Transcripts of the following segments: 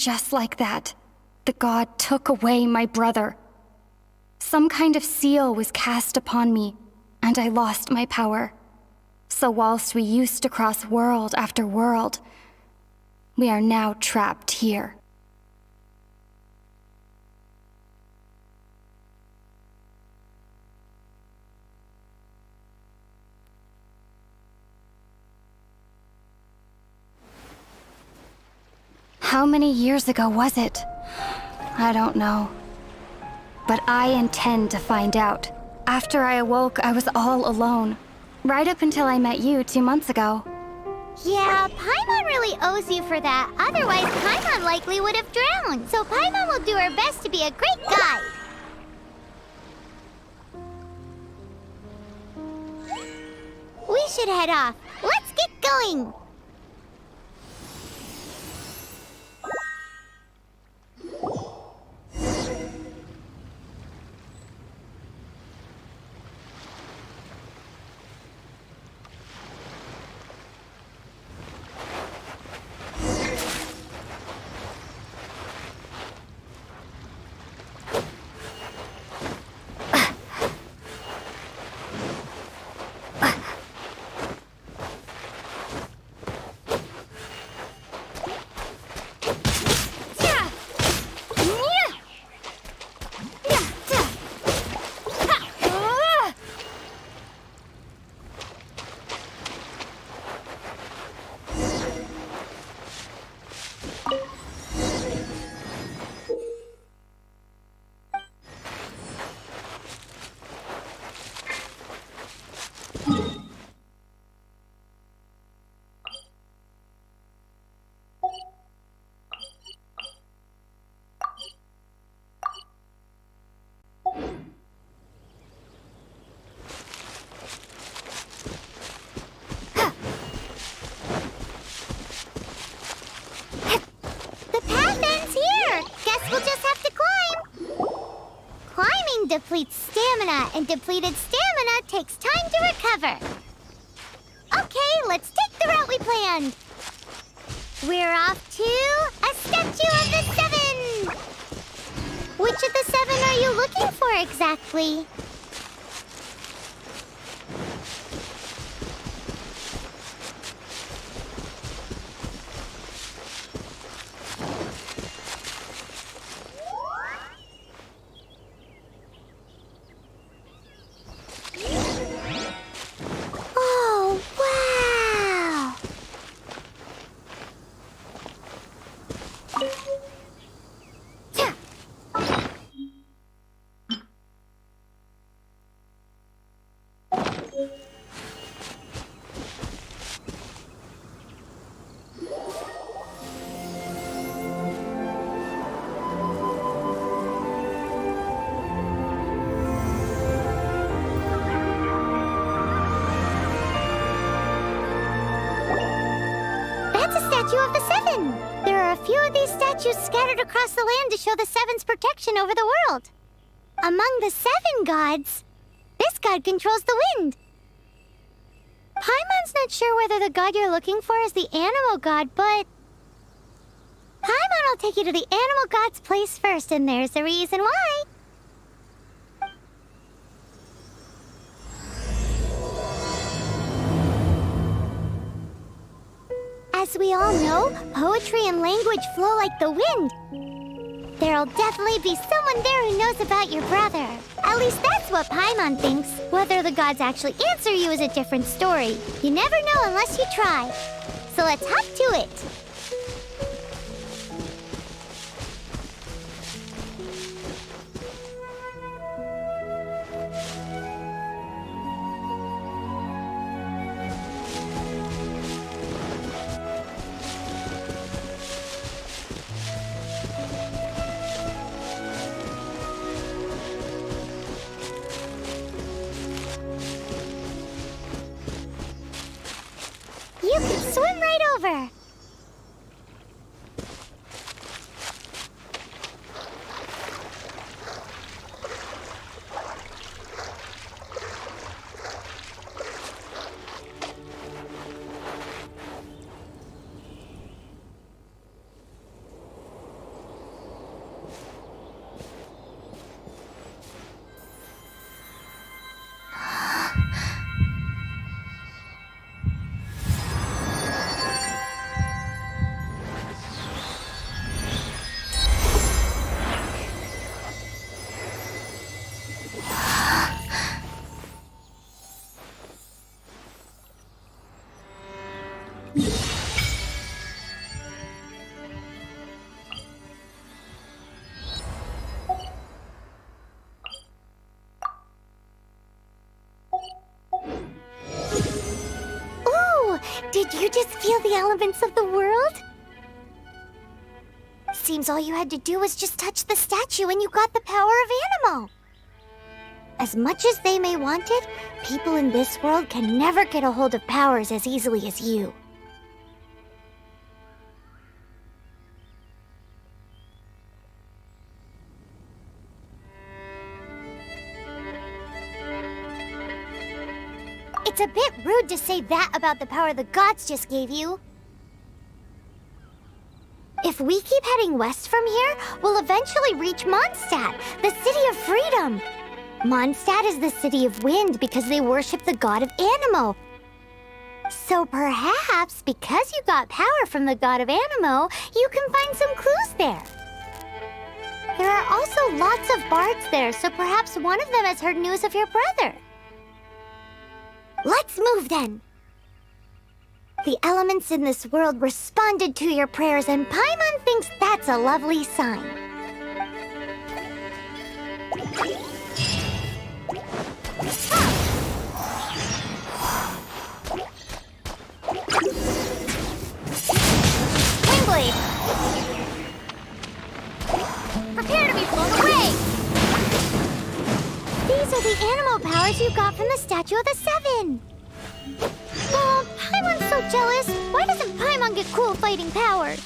just like that, the god took away my brother. Some kind of seal was cast upon me, and I lost my power. So whilst we used to cross world after world, we are now trapped here. How many years ago was it? I don't know. But I intend to find out. After I awoke, I was all alone. Right up until I met you 2 months ago. Yeah, Paimon really owes you for that. Otherwise, Paimon likely would have drowned. So Paimon will do her best to be a great guide. We should head off. Let's get going. Depletes stamina, and depleted stamina takes time to recover. Okay, let's take the route we planned. We're off to a statue of the seven. Which of the seven are you looking for exactly? Statue of the Seven! There are a few of these statues scattered across the land to show the Seven's protection over the world. Among the seven gods, this god controls the wind. Paimon's not sure whether the god you're looking for is the animal god, but Paimon will take you to the animal god's place first, and there's the reason why. As we all know, poetry and language flow like the wind. There'll definitely be someone there who knows about your brother. At least that's what Paimon thinks. Whether the gods actually answer you is a different story. You never know unless you try. So let's hop to it. You can swim right over. just feel the elements of the world? Seems all you had to do was just touch the statue and you got the power of Animo. As much as they may want it, people in this world can never get a hold of powers as easily as you. It's a bit rude to say that about the power the gods just gave you. If we keep heading west from here, we'll eventually reach Mondstadt, the city of freedom. Mondstadt is the city of wind because they worship the god of Animo. So perhaps, because you got power from the god of Animo, you can find some clues there. There are also lots of bards there, so perhaps one of them has heard news of your brother. Let's move then. The elements in this world responded to your prayers, and Paimon thinks that's a lovely sign. Wingblade! Prepare to be blown away! These are the animal powers you got from the Statue of the Seven. Oh, Paimon's so jealous. Why doesn't Paimon get cool fighting powers?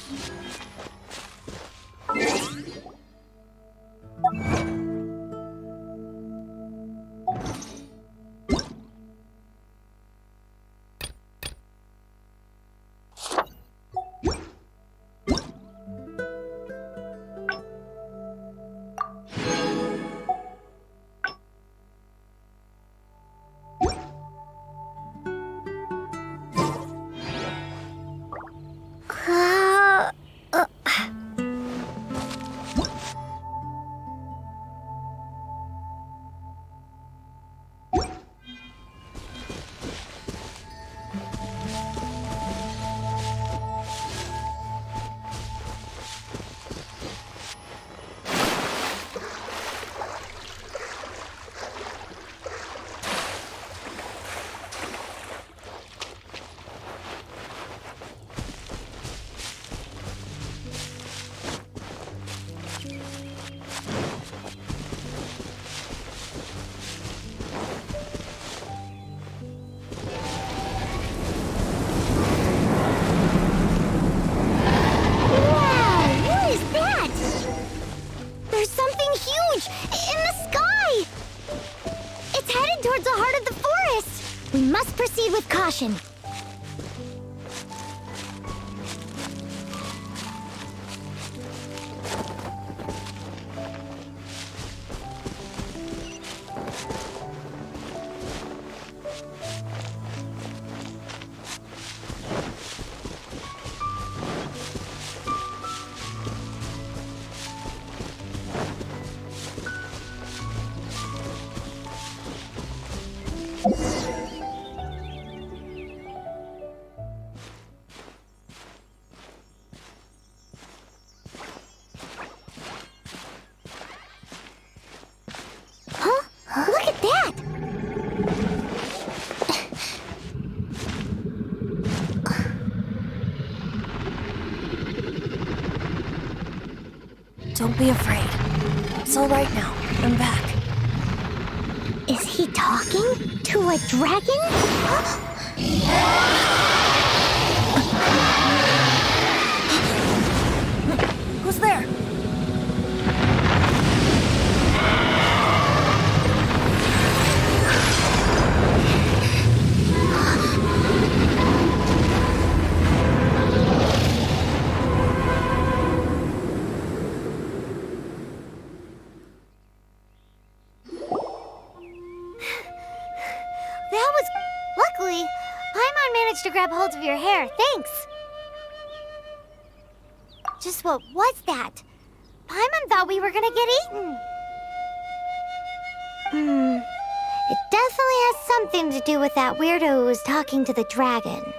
Proceed with caution. Don't be afraid. It's all right now. I'm back. Is he talking to a dragon? Who's there? Luckily, Paimon managed to grab hold of your hair. Thanks. Just what was that? Paimon thought we were gonna get eaten. It definitely has something to do with that weirdo who was talking to the dragon.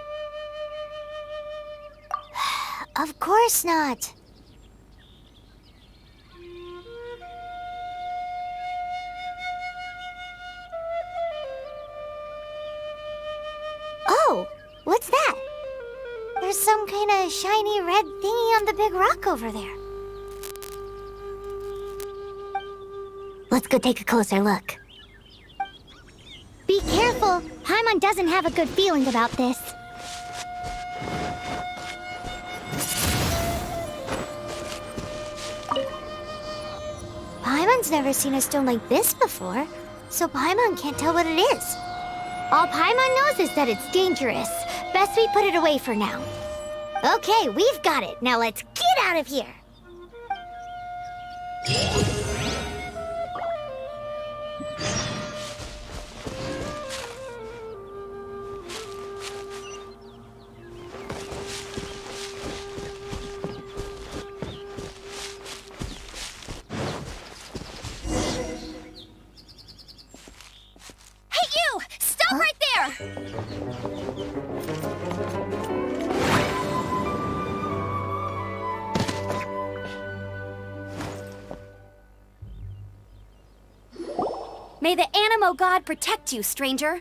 Of course not. Oh, what's that? shiny red thingy on the big rock over there. Let's go take a closer look. Be careful! Paimon doesn't have a good feeling about this. Paimon's never seen a stone like this before, so Paimon can't tell what it is. All Paimon knows is that it's dangerous. Best we put it away for now. Okay, we've got it. Now let's get out of here. Hey, you! Stop right there! May the Animo God protect you, stranger.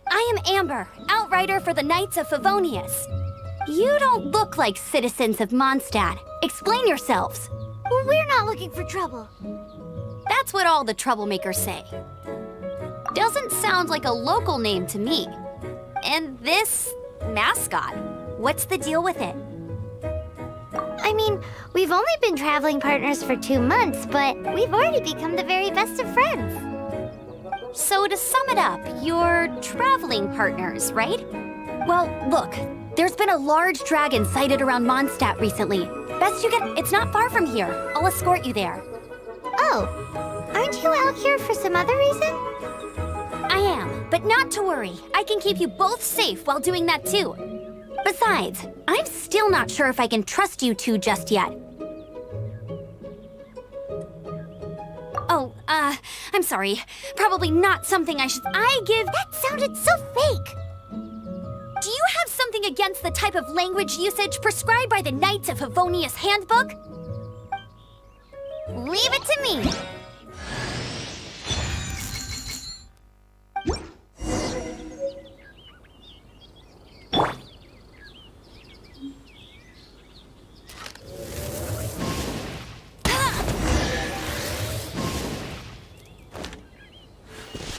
I am Amber, outrider for the Knights of Favonius. You don't look like citizens of Mondstadt. Explain yourselves. We're not looking for trouble. That's what all the troublemakers say. Doesn't sound like a local name to me. And this mascot, what's the deal with it? I mean, we've only been traveling partners for 2 months, but we've already become the very best of friends. So to sum it up, you're traveling partners, right? Well, look, there's been a large dragon sighted around Mondstadt recently. Best you get, it's not far from here. I'll escort you there. Oh, aren't you out here for some other reason? I am, but not to worry. I can keep you both safe while doing that too. Besides, I'm still not sure if I can trust you two just yet. Oh, I'm sorry. Probably not something I should... That sounded so fake! Do you have something against the type of language usage prescribed by the Knights of Favonius Handbook? Leave it to me!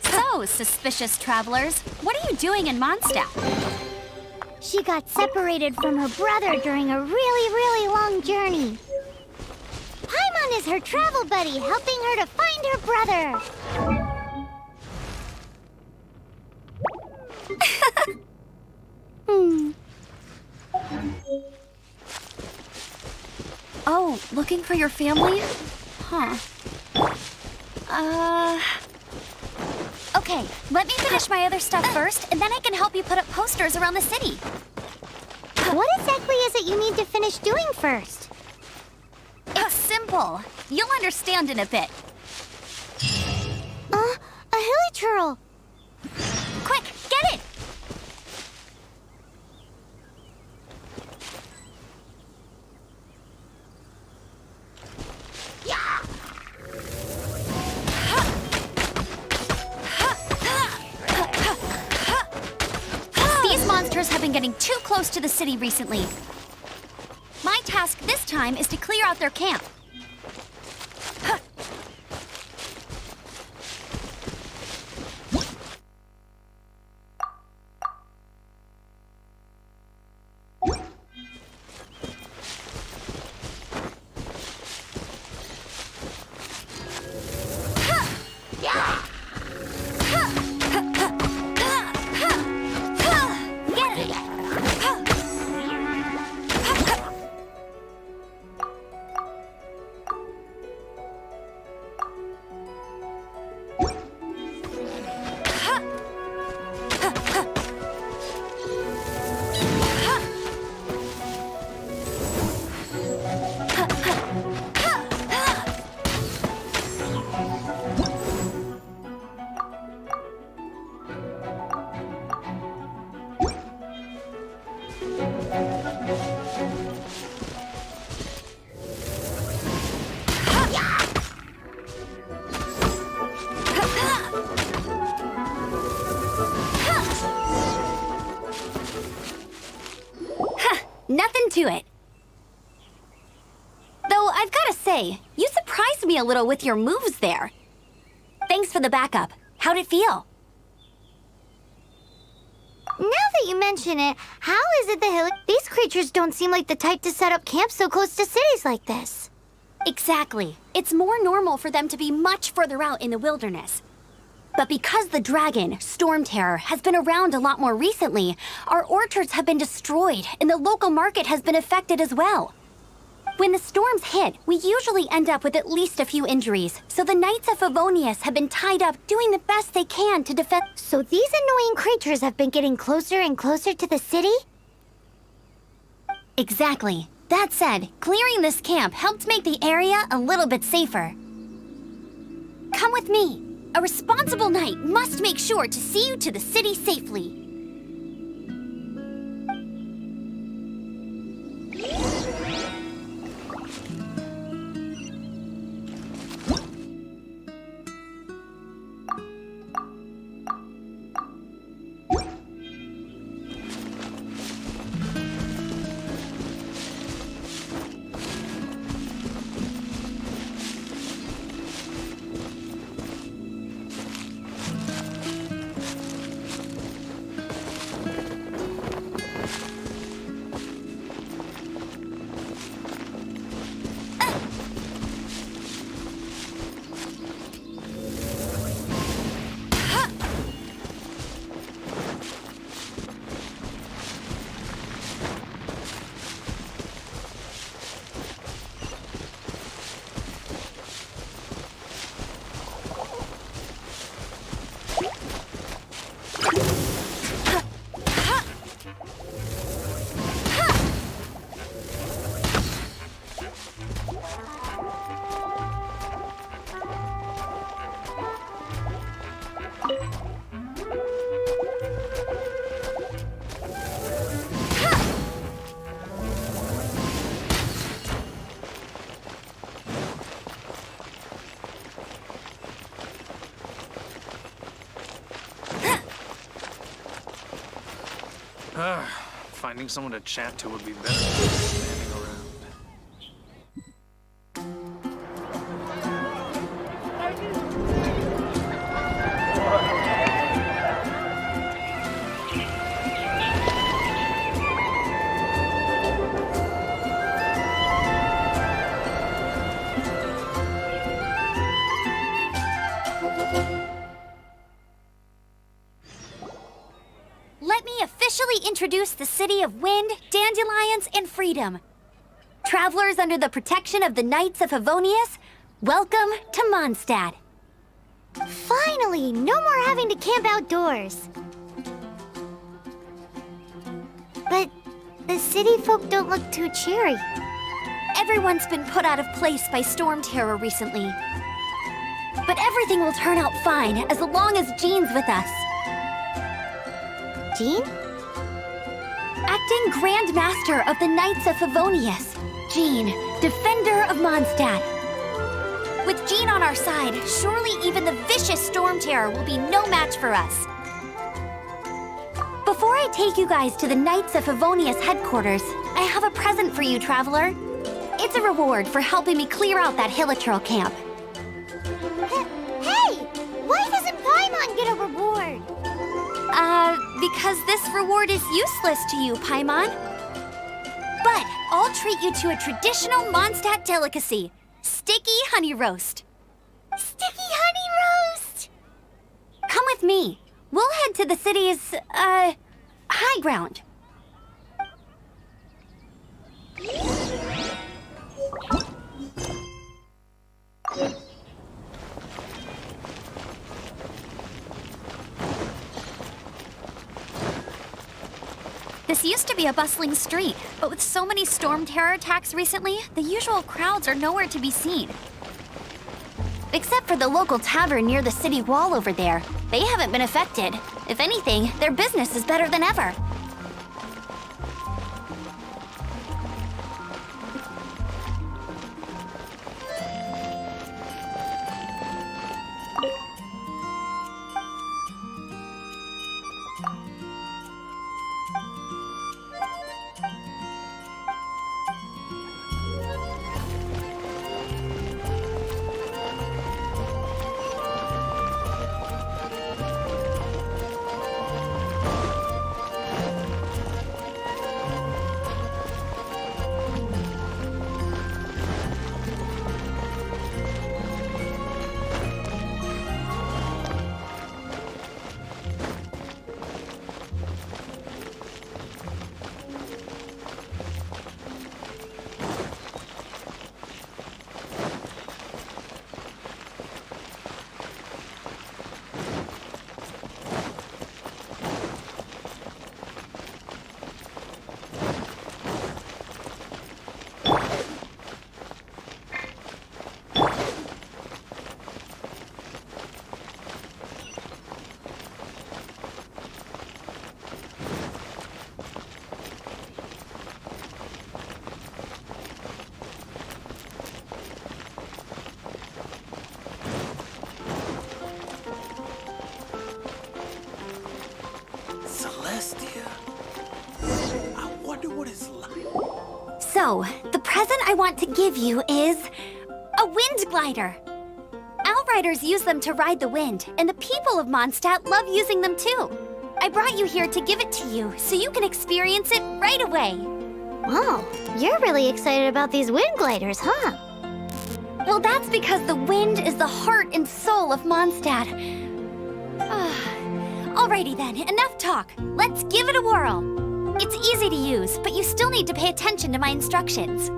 So, suspicious travelers, what are you doing in Mondstadt? She got separated from her brother during a really long journey. Paimon is her travel buddy, helping her to find her brother. Oh, looking for your family? Huh. Okay, let me finish my other stuff first, and then I can help you put up posters around the city. What exactly is it you need to finish doing first? It's simple. You'll understand in a bit. A hilichurl. Quick, get it! These monsters have been getting too close to the city recently. My task this time is to clear out their camp. I've gotta say, you surprised me a little with your moves there. Thanks for the backup. How'd it feel? Now that you mention it, how is it these creatures don't seem like the type to set up camp so close to cities like this? Exactly. It's more normal for them to be much further out in the wilderness. But because the dragon, Storm Terror, has been around a lot more recently, our orchards have been destroyed and the local market has been affected as well. When the storms hit, we usually end up with at least a few injuries, so the Knights of Favonius have been tied up doing the best they can to defend— So these annoying creatures have been getting closer and closer to the city? Exactly. That said, clearing this camp helped make the area a little bit safer. Come with me. A responsible knight must make sure to see you to the city safely. Finding someone to chat to would be better than standing around. Let me officially introduce the city of wind, dandelions, and freedom. Travelers under the protection of the Knights of Favonius, welcome to Mondstadt. Finally, no more having to camp outdoors. But the city folk don't look too cheery. Everyone's been put out of place by storm terror recently. But everything will turn out fine as long as Jean's with us. Jean? Acting Grand Master of the Knights of Favonius, Jean, Defender of Mondstadt. With Jean on our side, surely even the vicious storm terror will be no match for us. Before I take you guys to the Knights of Favonius headquarters, I have a present for you, Traveler. It's a reward for helping me clear out that Hilichurl camp. Hey! Why doesn't Paimon get a reward? Because this reward is useless to you, Paimon. But I'll treat you to a traditional Mondstadt delicacy, sticky honey roast. Sticky honey roast! Come with me. We'll head to the city's, high ground. This used to be a bustling street, but with so many storm terror attacks recently, the usual crowds are nowhere to be seen. Except for the local tavern near the city wall over there. They haven't been affected. If anything, their business is better than ever. So, the present I want to give you is a wind glider. Outriders use them to ride the wind, and the people of Mondstadt love using them too. I brought you here to give it to you, so you can experience it right away. Wow, you're really excited about these wind gliders, huh? Well, that's because the wind is the heart and soul of Mondstadt. Alrighty then, enough talk. Let's give it a whirl. It's easy to use, but you still need to pay attention to my instructions.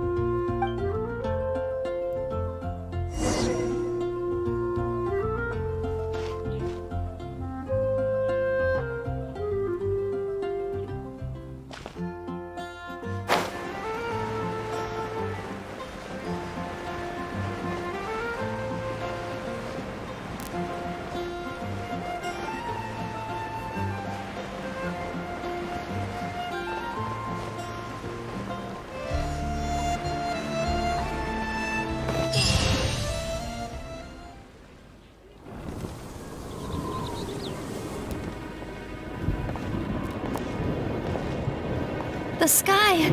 The sky.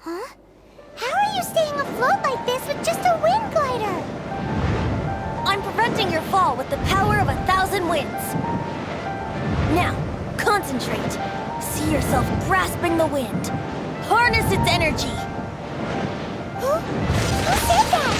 Huh? How are you staying afloat like this with just a wind glider? I'm preventing your fall with the power of 1,000 winds. Now, concentrate. See yourself grasping the wind. Harness its energy. Who said that?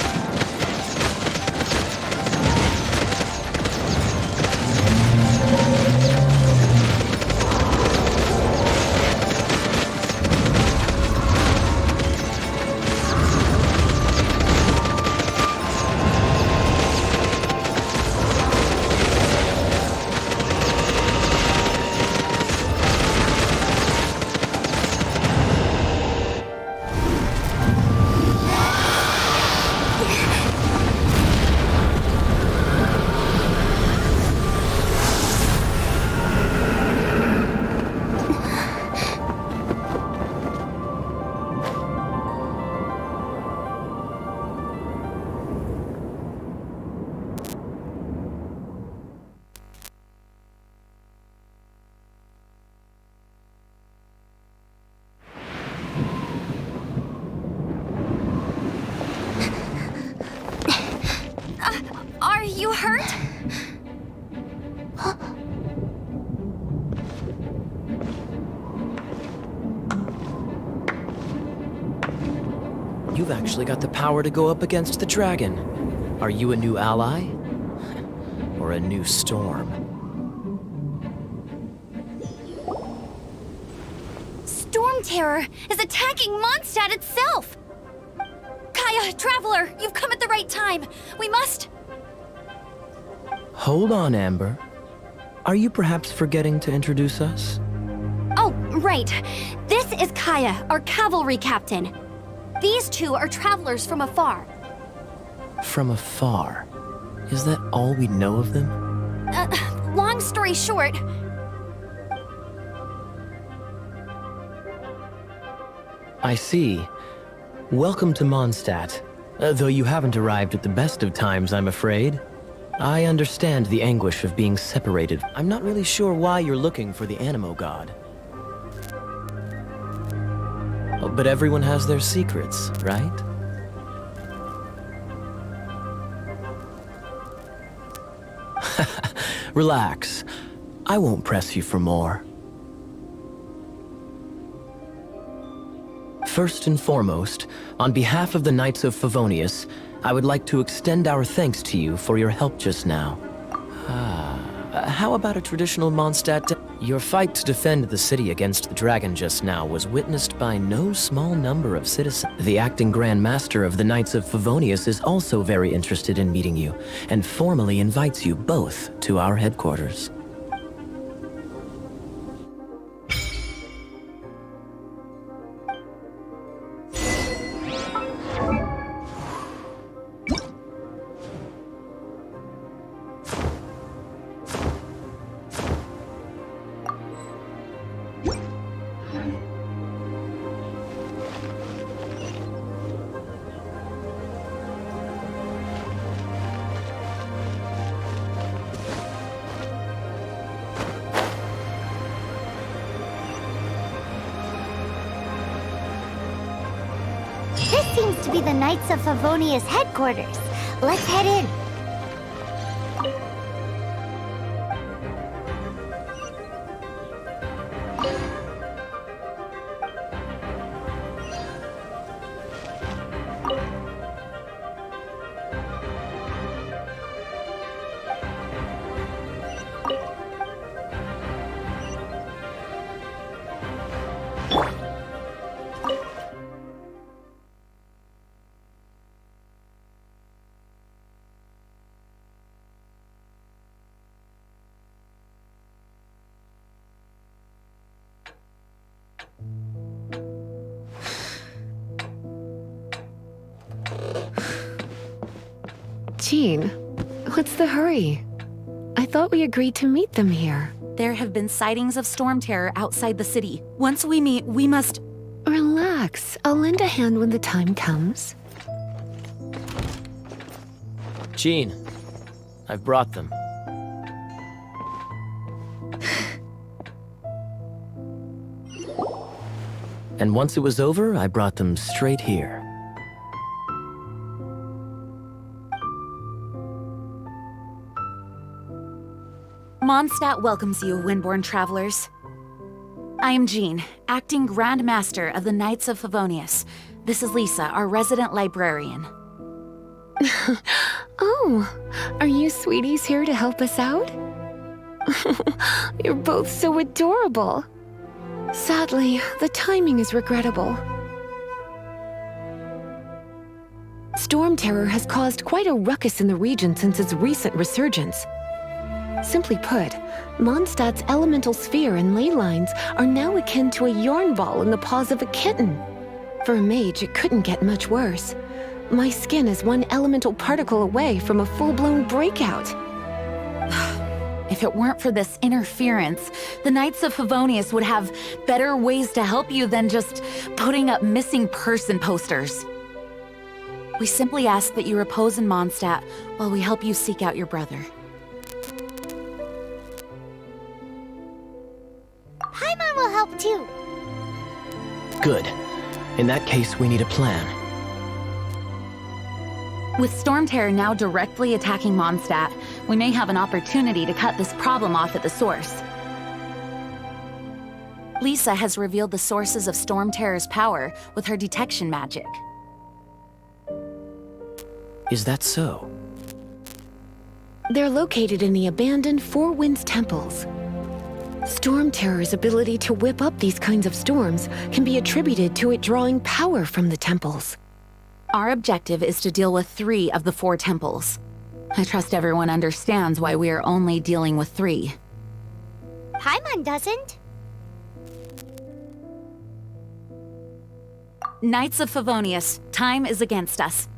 Are you hurt? You've actually got the power to go up against the dragon. Are you a new ally? Or a new storm? Storm Terror is attacking Mondstadt itself! Kaya, Traveler, you've come at the right time. We must... Hold on, Amber. Are you perhaps forgetting to introduce us? Oh, right. This is Kaya, our cavalry captain. These two are travelers from afar. From afar? Is that all we know of them? Long story short... I see. Welcome to Mondstadt. Though you haven't arrived at the best of times, I'm afraid. I understand the anguish of being separated. I'm not really sure why you're looking for the Animo God. Oh, but everyone has their secrets, right? Relax. I won't press you for more. First and foremost, on behalf of the Knights of Favonius, I would like to extend our thanks to you for your help just now. How about a traditional Mondstadt? Your fight to defend the city against the dragon just now was witnessed by no small number of citizens. The acting Grand Master of the Knights of Favonius is also very interested in meeting you, and formally invites you both to our headquarters. This seems to be the Knights of Favonius headquarters. Let's head in. Jean, what's the hurry? I thought we agreed to meet them here. There have been sightings of storm terror outside the city. Once we meet, we must... Relax. I'll lend a hand when the time comes. Jean, I've brought them. And once it was over, I brought them straight here. Mondstadt welcomes you, Windborn travelers. I am Jean, acting Grand Master of the Knights of Favonius. This is Lisa, our resident librarian. Oh, are you sweeties here to help us out? You're both so adorable. Sadly, the timing is regrettable. Storm terror has caused quite a ruckus in the region since its recent resurgence. Simply put, Mondstadt's elemental sphere and ley lines are now akin to a yarn ball in the paws of a kitten. For a mage, it couldn't get much worse. My skin is one elemental particle away from a full-blown breakout. If it weren't for this interference, the Knights of Favonius would have better ways to help you than just putting up missing person posters. We simply ask that you repose in Mondstadt while we help you seek out your brother. Paimon will help too. Good. In that case, we need a plan. With storm terror now directly attacking Mondstadt, we may have an opportunity to cut this problem off at the source. Lisa has revealed the sources of storm terror's power with her detection magic. Is that so? They're located in the abandoned Four Winds temples. Storm terror's ability to whip up these kinds of storms can be attributed to it drawing power from the temples. Our objective is to deal with 3 of the 4 temples. I trust everyone understands why we are only dealing with 3. Paimon doesn't. Knights of Favonius, time is against us.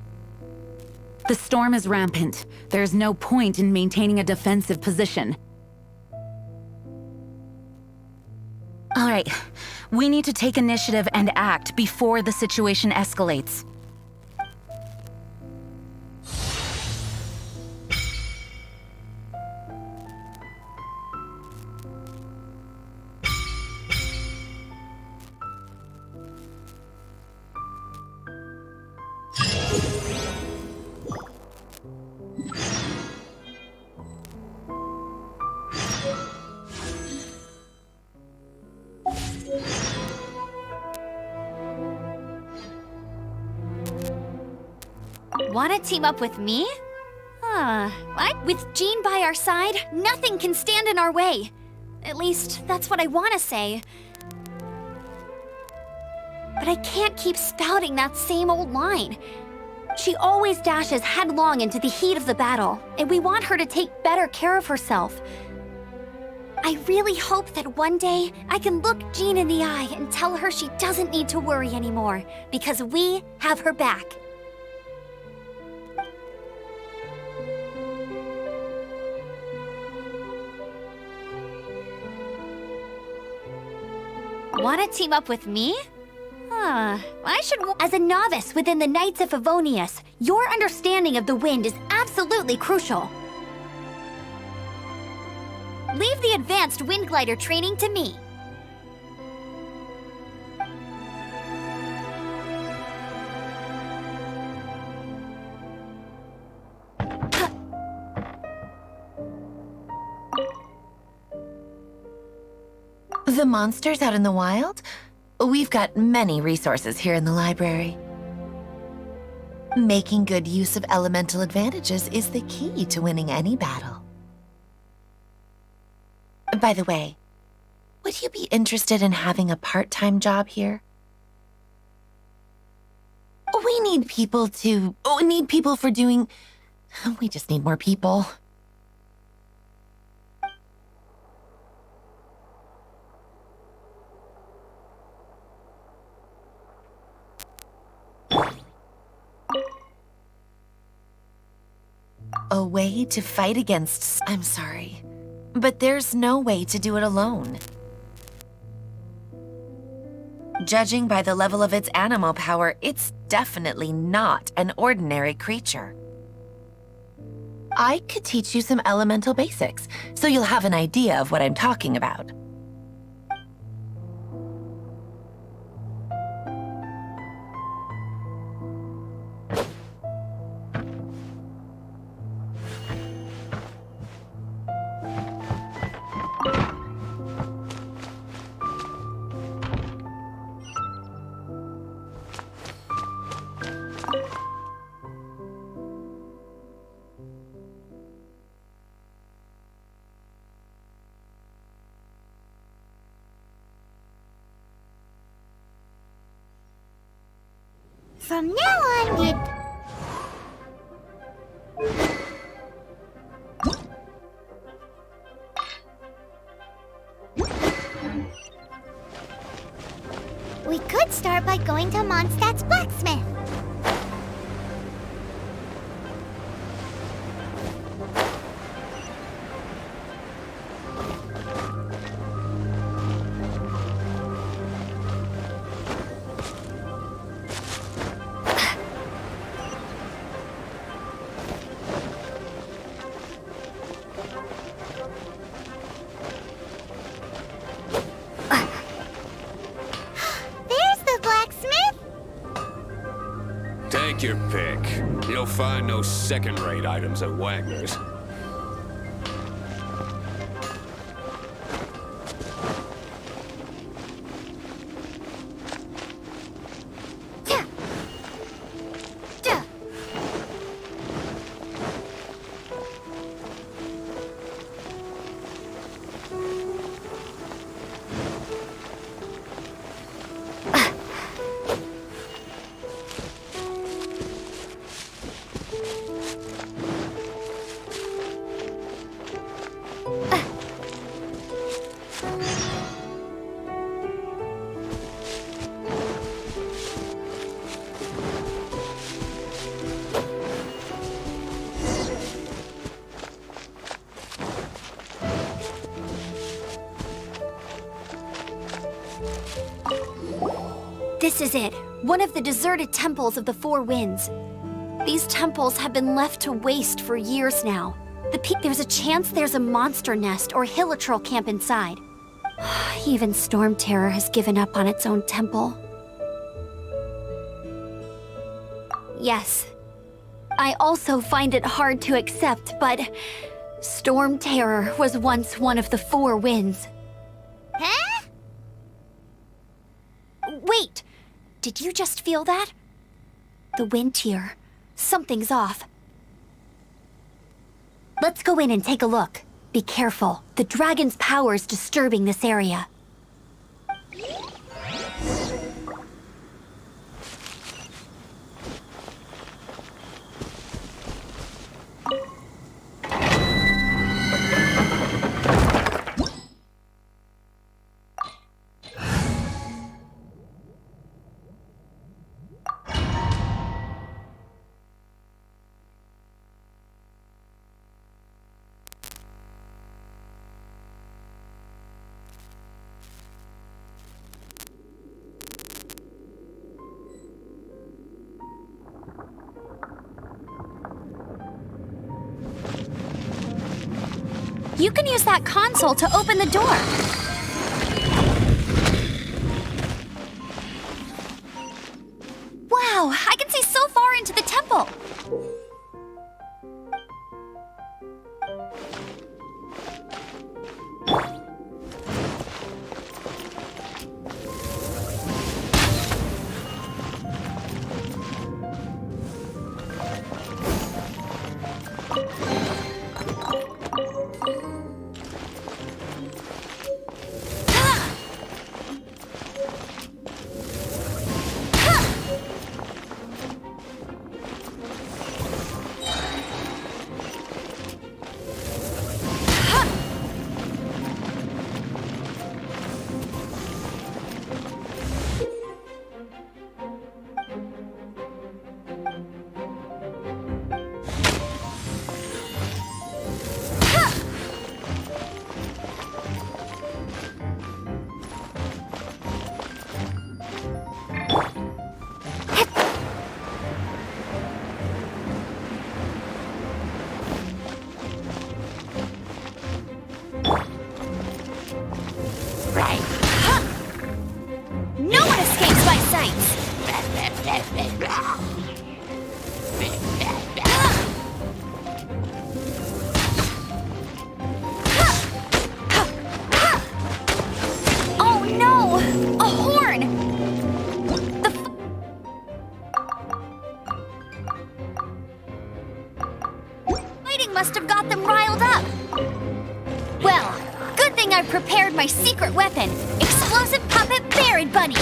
The storm is rampant. There's no point in maintaining a defensive position. All right, we need to take initiative and act before the situation escalates. Wanna team up with me? With Jean by our side, nothing can stand in our way. At least, that's what I wanna say. But I can't keep spouting that same old line. She always dashes headlong into the heat of the battle, and we want her to take better care of herself. I really hope that one day I can look Jean in the eye and tell her she doesn't need to worry anymore, because we have her back. Wanna team up with me? I should... As a novice within the Knights of Favonius, your understanding of the wind is absolutely crucial. Leave the advanced wind glider training to me. The monsters out in the wild? We've got many resources here in the library. Making good use of elemental advantages is the key to winning any battle. By the way, would you be interested in having a part-time job here? We need people for doing... We just need more people. A way to fight against... I'm sorry, but there's no way to do it alone. Judging by the level of its animal power, it's definitely not an ordinary creature. I could teach you some elemental basics, so you'll have an idea of what I'm talking about. From now on, we could start by going to Mondstadt's blacksmith. Take your pick. You'll find no second-rate items at Wagner's. This is it, one of the deserted temples of the Four Winds. These temples have been left to waste for years now. There's a chance there's a monster nest or hilichurl camp inside. Even Storm Terror has given up on its own temple. Yes, I also find it hard to accept, but Storm Terror was once one of the Four Winds. Huh? Wait! Did you just feel that? The wind here. Something's off. Let's go in and take a look. Be careful. The dragon's power is disturbing this area. You can use that console to open the door. Wow, I can see so far into the temple. No one escapes my sight! Oh no! A horn! Fighting must have got them riled up. Well, good thing I've prepared my secret weapon, explosive puppet Berry Bunny.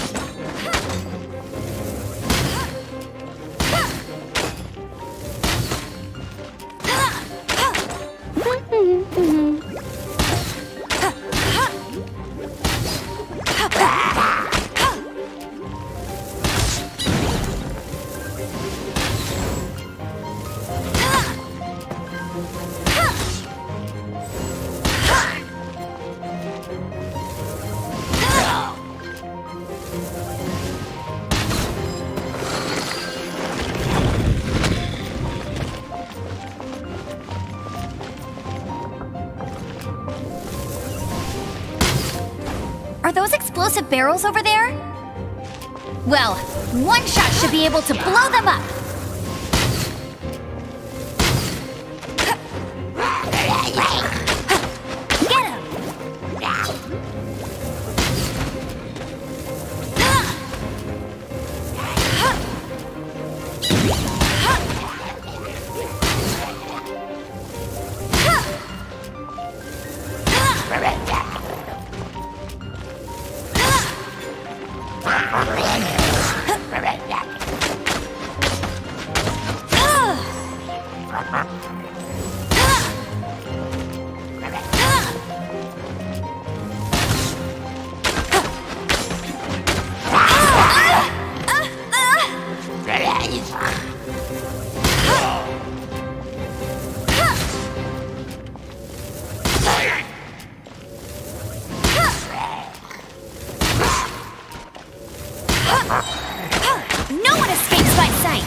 Are those explosive barrels over there? Well, one shot should be able to blow them up. Get him! No one escapes my sight!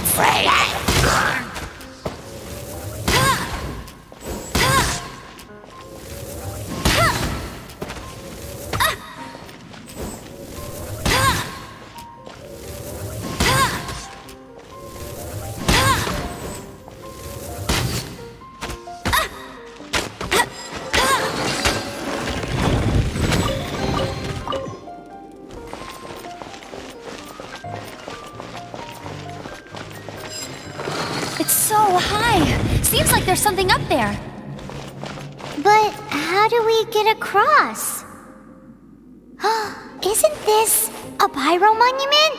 It's so high. Seems like there's something up there. But how do we get across? Isn't this a pyro monument?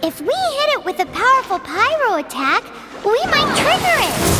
If we hit it with a powerful pyro attack, we might trigger it.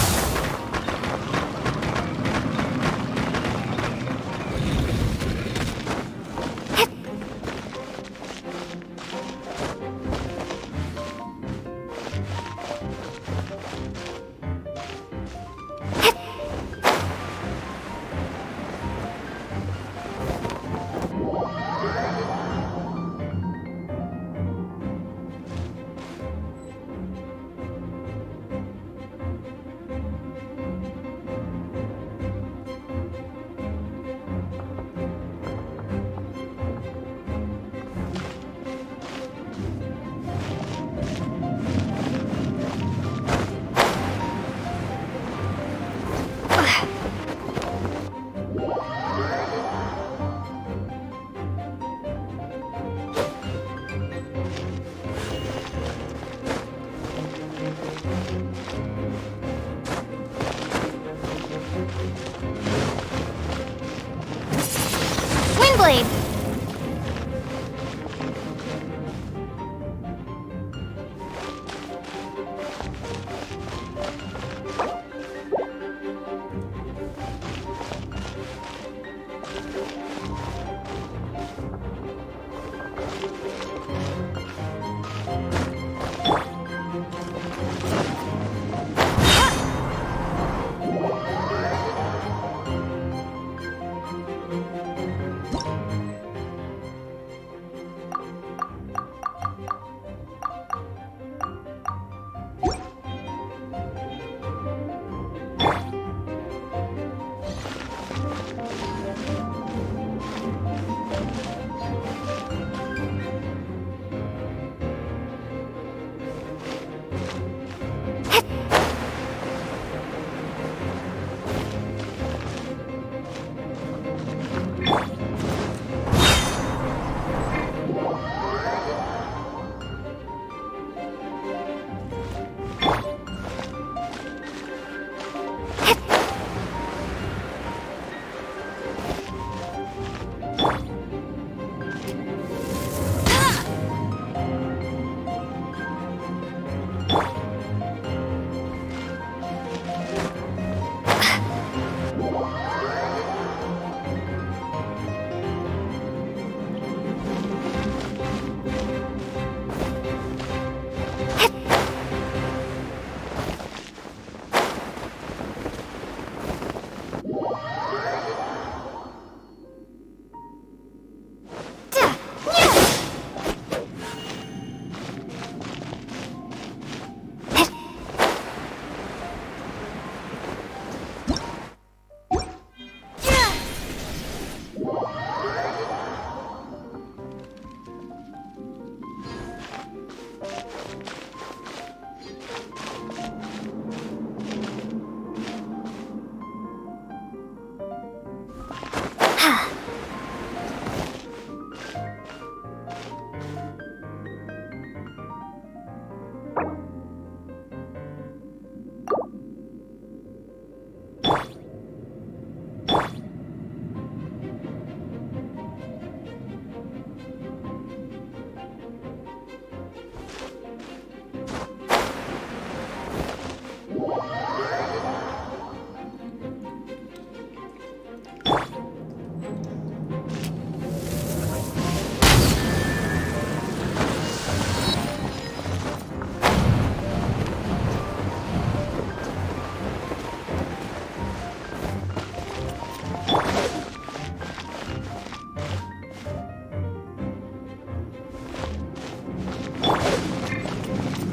Windblade!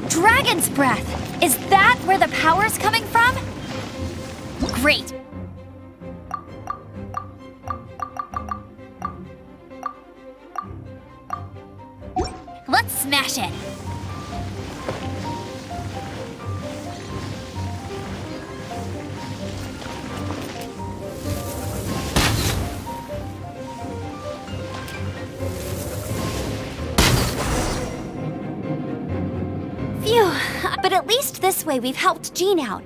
Dragon's breath! Is that where the power's coming from? Great! Let's smash it! Phew, But at least this way we've helped Jean out.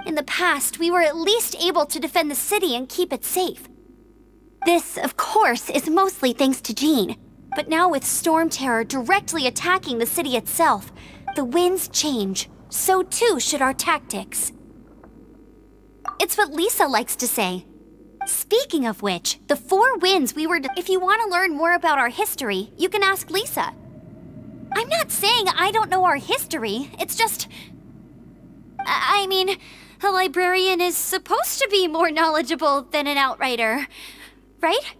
In the past, we were at least able to defend the city and keep it safe. This, of course, is mostly thanks to Jean. But now with Storm Terror directly attacking the city itself, the winds change. So too should our tactics. It's what Lisa likes to say. Speaking of which, the 4 winds we were... If you want to learn more about our history, you can ask Lisa. I'm not saying I don't know our history, it's just... I mean, a librarian is supposed to be more knowledgeable than an outrider, right?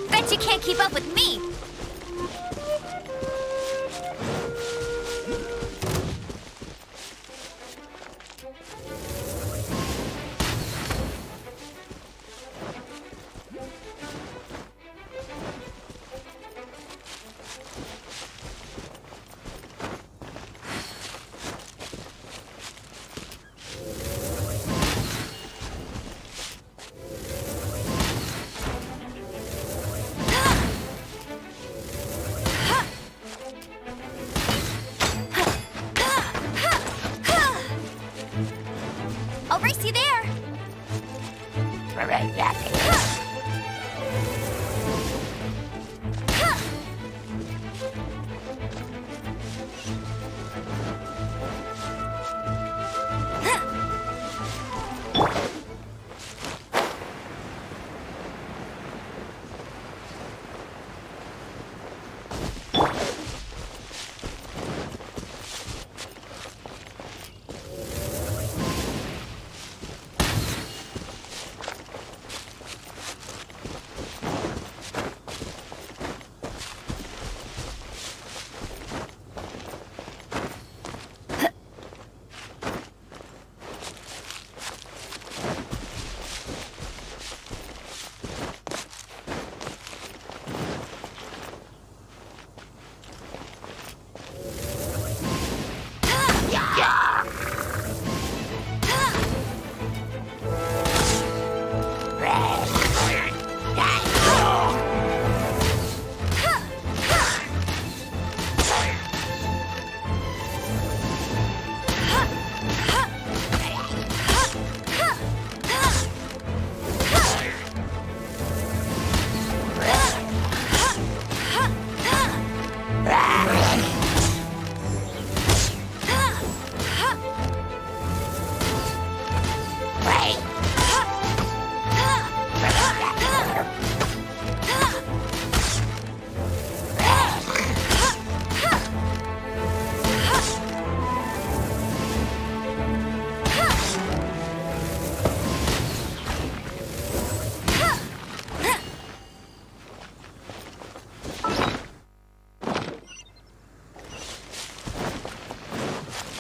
Bet you can't keep up with me! I'll race you there!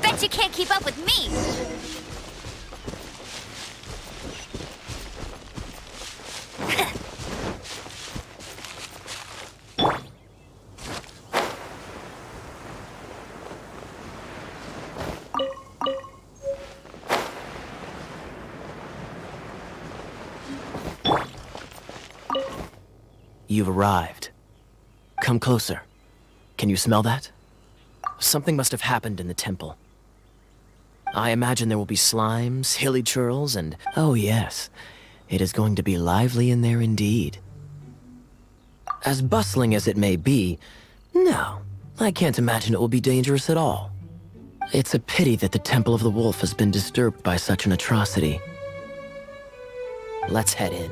Bet you can't keep up with me! You've arrived. Come closer. Can you smell that? Something must have happened in the temple. I imagine there will be slimes, hilly churls, and... oh yes, it is going to be lively in there indeed. As bustling as it may be, no, I can't imagine it will be dangerous at all. It's a pity that the Temple of the Wolf has been disturbed by such an atrocity. Let's head in.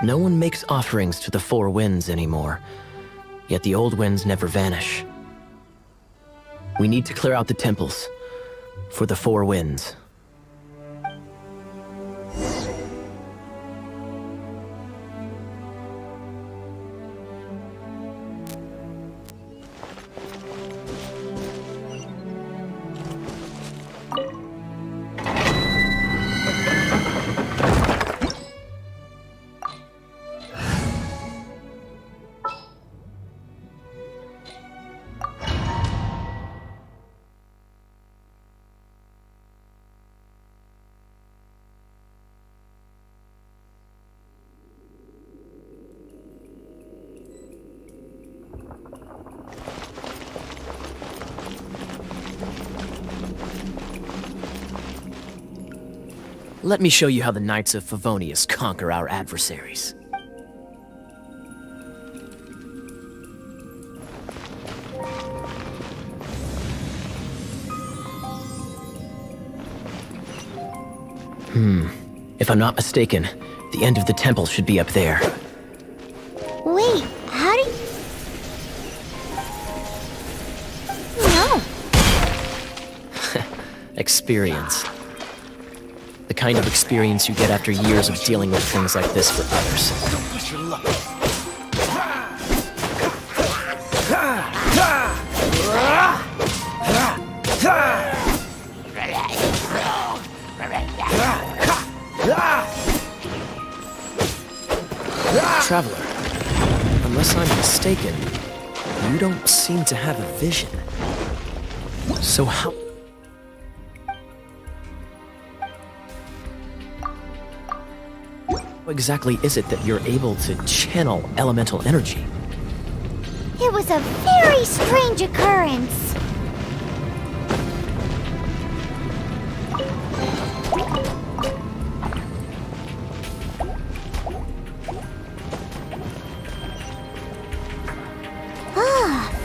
No one makes offerings to the Four Winds anymore, yet the old winds never vanish. We need to clear out the temples for the Four Winds. Let me show you how the Knights of Favonius conquer our adversaries. If I'm not mistaken, the end of the temple should be up there. Wait, how do you... No. Experience. The kind of experience you get after years of dealing with things like this for others. Traveler, unless I'm mistaken, you don't seem to have a vision. So how exactly is it that you're able to channel elemental energy? It was a very strange occurrence.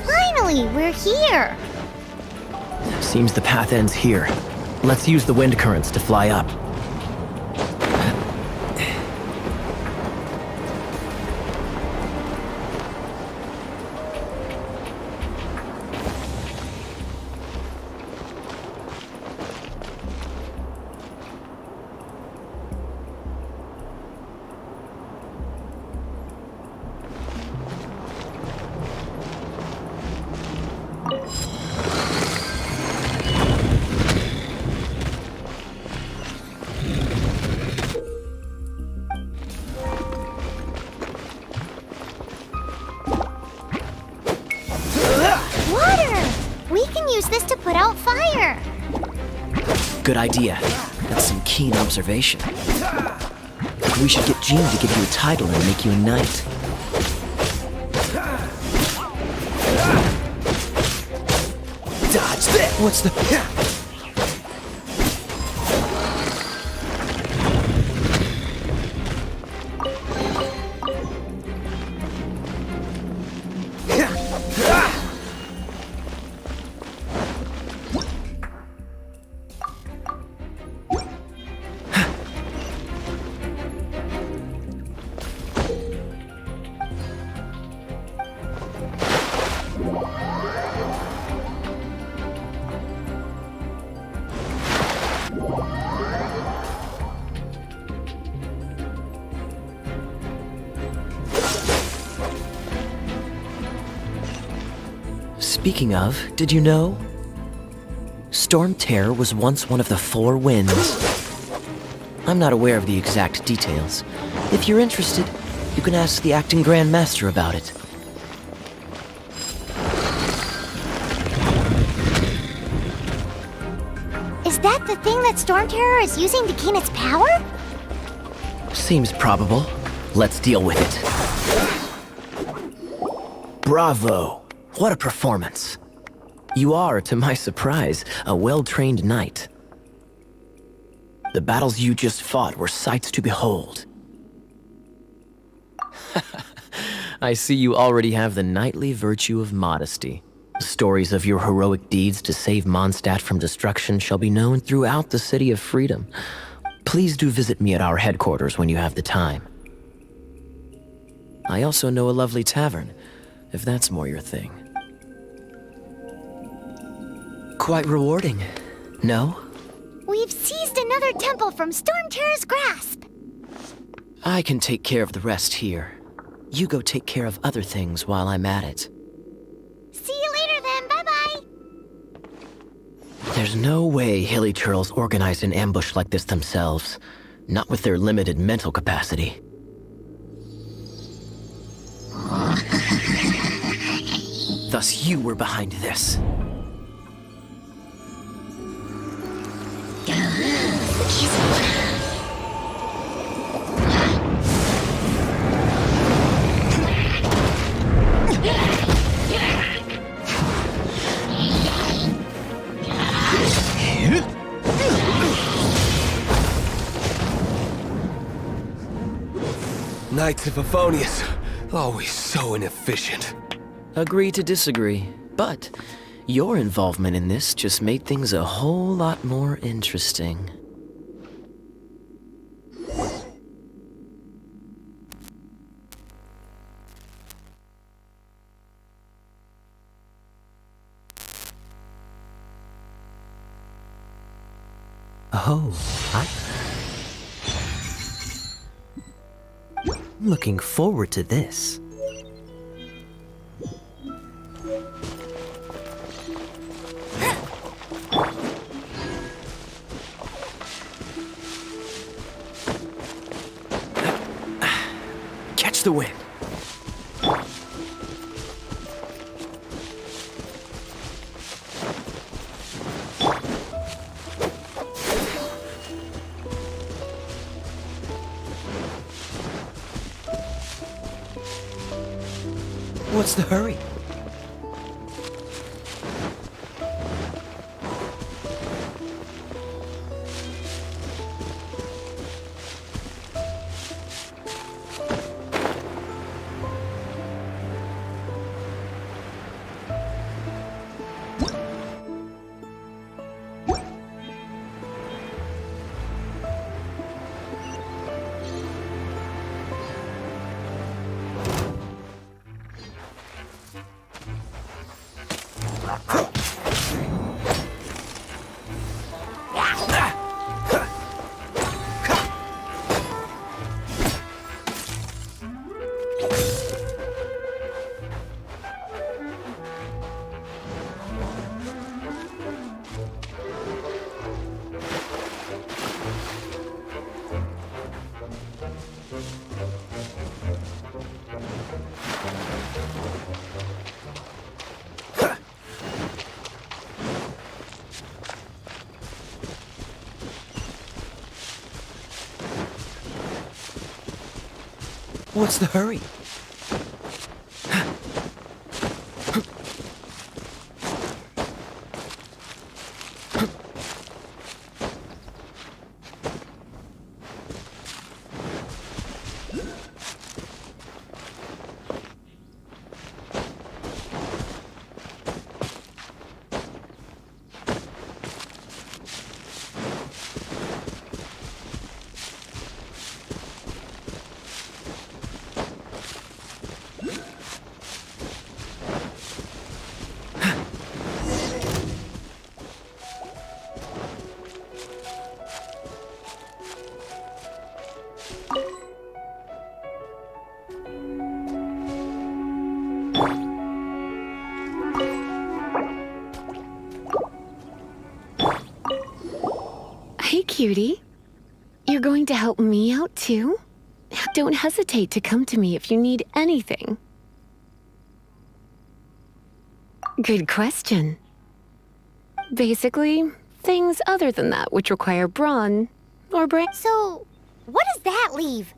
Finally, we're here. Seems the path ends here. Let's use the wind currents to fly up. Use this to put out fire. Good idea. That's some keen observation. We should get Jean to give you a title and make you a knight. Dodge this! What's the... Speaking of, did you know? Storm Terror was once one of the Four Winds. I'm not aware of the exact details. If you're interested, you can ask the acting Grand Master about it. Is that the thing that Storm Terror is using to gain its power? Seems probable. Let's deal with it. Bravo! What a performance. You are, to my surprise, a well-trained knight. The battles you just fought were sights to behold. I see you already have the knightly virtue of modesty. Stories of your heroic deeds to save Mondstadt from destruction shall be known throughout the City of Freedom. Please do visit me at our headquarters when you have the time. I also know a lovely tavern, if that's more your thing. Quite rewarding, no? We've seized another temple from Storm Terror's grasp. I can take care of the rest here. You go take care of other things while I'm at it. See you later then, bye-bye. There's no way Hilly Turtles organized an ambush like this themselves. Not with their limited mental capacity. Thus you were behind this. Knights of Favonius, always so inefficient. Agree to disagree, but your involvement in this just made things a whole lot more interesting. Oh, I'm looking forward to this. Catch the wind. What's the hurry? What's the hurry? Hey, cutie. You're going to help me out, too? Don't hesitate to come to me if you need anything. Good question. Basically, things other than that which require brawn or brain. So, what does that leave?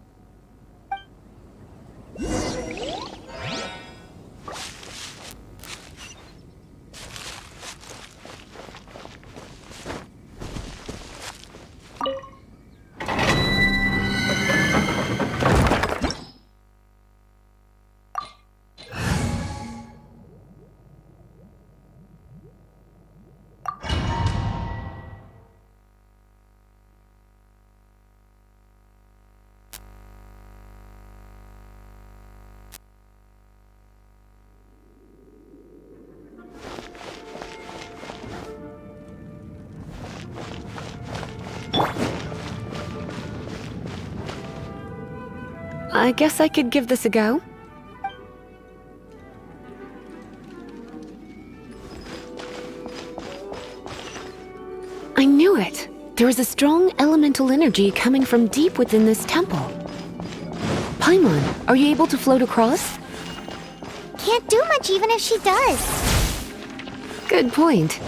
I guess I could give this a go. I knew it. There is a strong elemental energy coming from deep within this temple. Paimon, are you able to float across? Can't do much even if she does. Good point.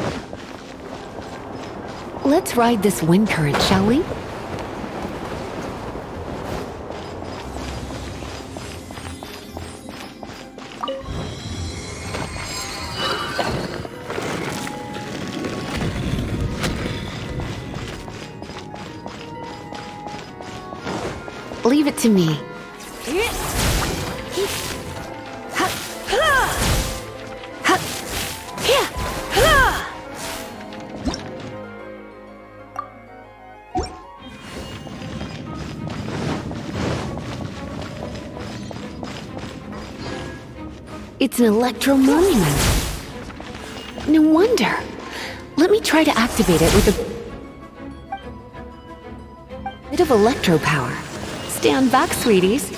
Let's ride this wind current, shall we? Leave it to me. It's an electro monument. No wonder. Let me try to activate it with a bit of electro power. Stand back, sweeties.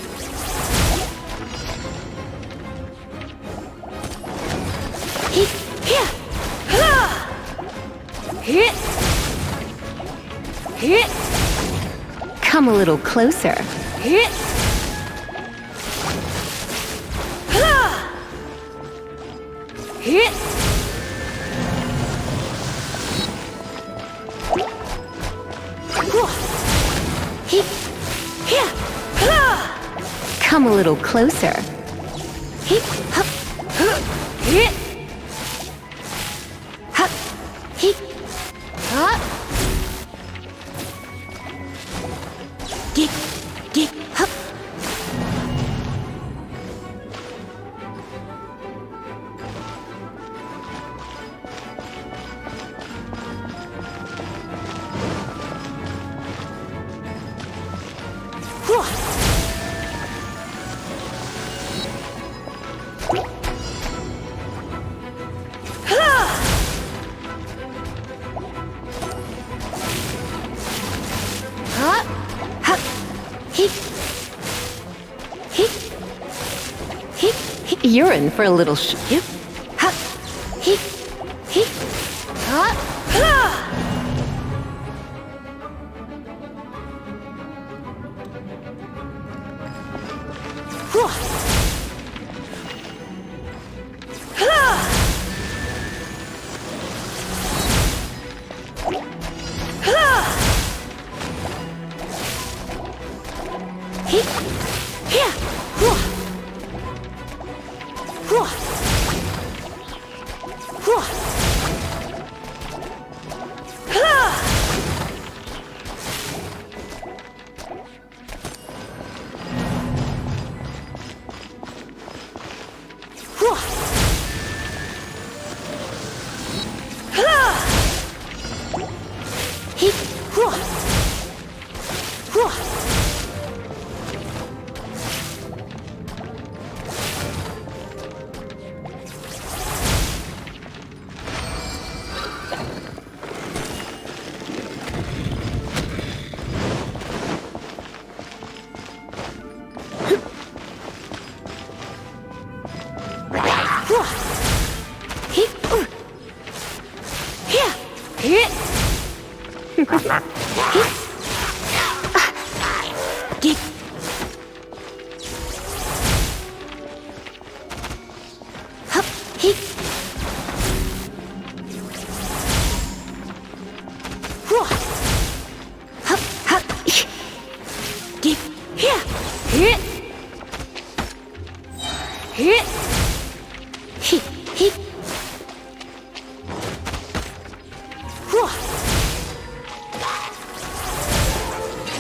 Come a little closer. Come a little closer. You're in for a little yep.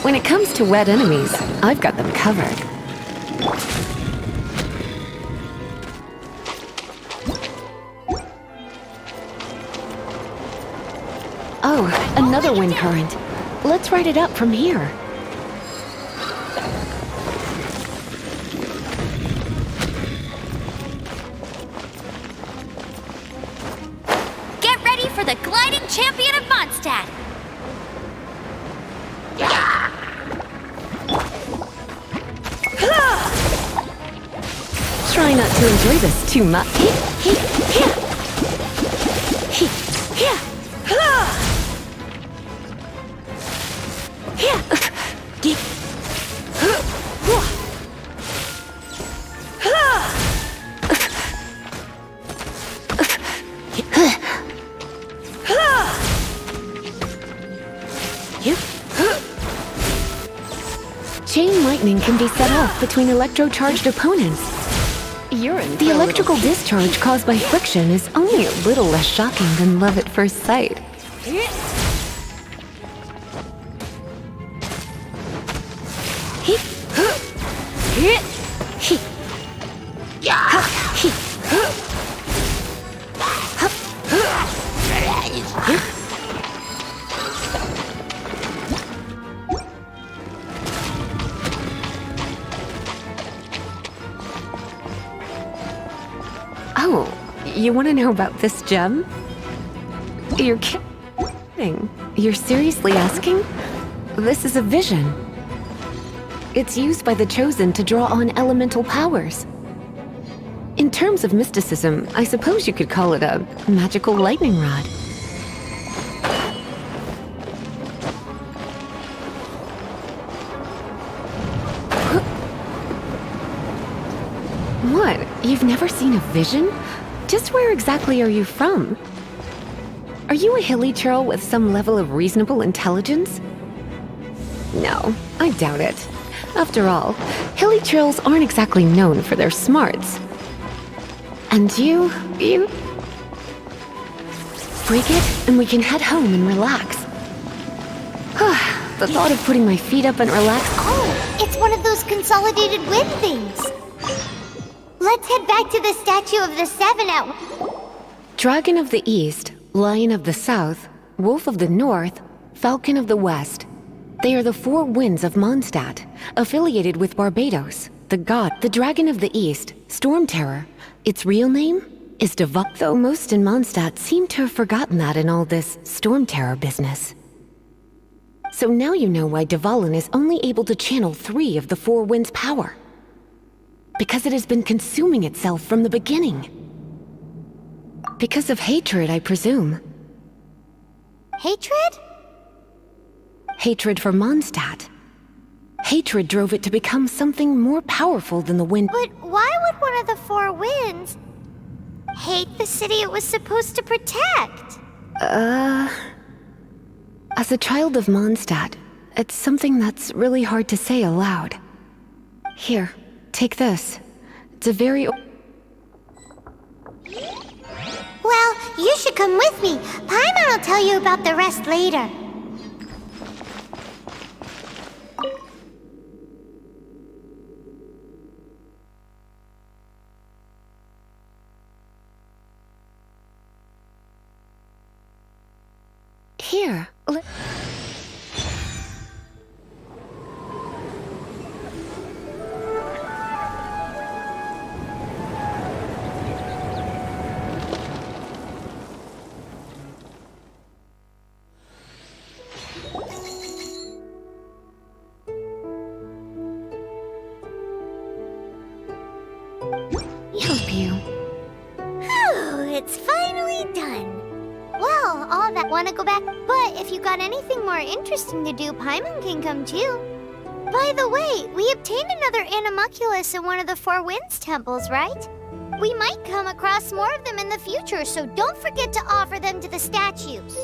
When it comes to wet enemies, I've got them covered. Oh, another wind current. Let's ride it up from here. Get ready for the gliding champion of Mondstadt! Ah! try not to enjoy this too much. Chain lightning can be set off between electro-charged opponents. The electrical discharge caused by friction is only a little less shocking than love at first sight. Oh, you want to know about this gem? You're kidding. You're seriously asking? This is a vision. It's used by the Chosen to draw on elemental powers. In terms of mysticism, I suppose you could call it a magical lightning rod. What? You've never seen a vision? Just where exactly are you from? Are you a hilly churl with some level of reasonable intelligence? No, I doubt it. After all, hilly churls aren't exactly known for their smarts. And you... Break it, and we can head home and relax. The thought of putting my feet up and relax... Oh, it's one of those consolidated wind things. Let's head back to the statue of the Seven at... Dragon of the East, Lion of the South, Wolf of the North, Falcon of the West. They are the four winds of Mondstadt, affiliated with Barbados, the god, the Dragon of the East, Storm Terror. Its real name is Dwikhoirisaputra, though most in Mondstadt seem to have forgotten that in all this Storm Terror business. So now you know why Dvalin is only able to channel 3 of the four winds' power. Because it has been consuming itself from the beginning. Because of hatred, I presume. Hatred? Hatred for Mondstadt. Hatred drove it to become something more powerful than the wind. But why would one of the four winds hate the city it was supposed to protect? As a child of Mondstadt, it's something that's really hard to say aloud. Here, take this. It's a very... Well, you should come with me. Paimon will tell you about the rest later. Here, help you. Whew, it's finally done. Well, all that wanna go back, but if you got anything more interesting to do, Paimon can come too. By the way, we obtained another animalculus in one of the Four Winds temples, right? We might come across more of them in the future, so don't forget to offer them to the statues.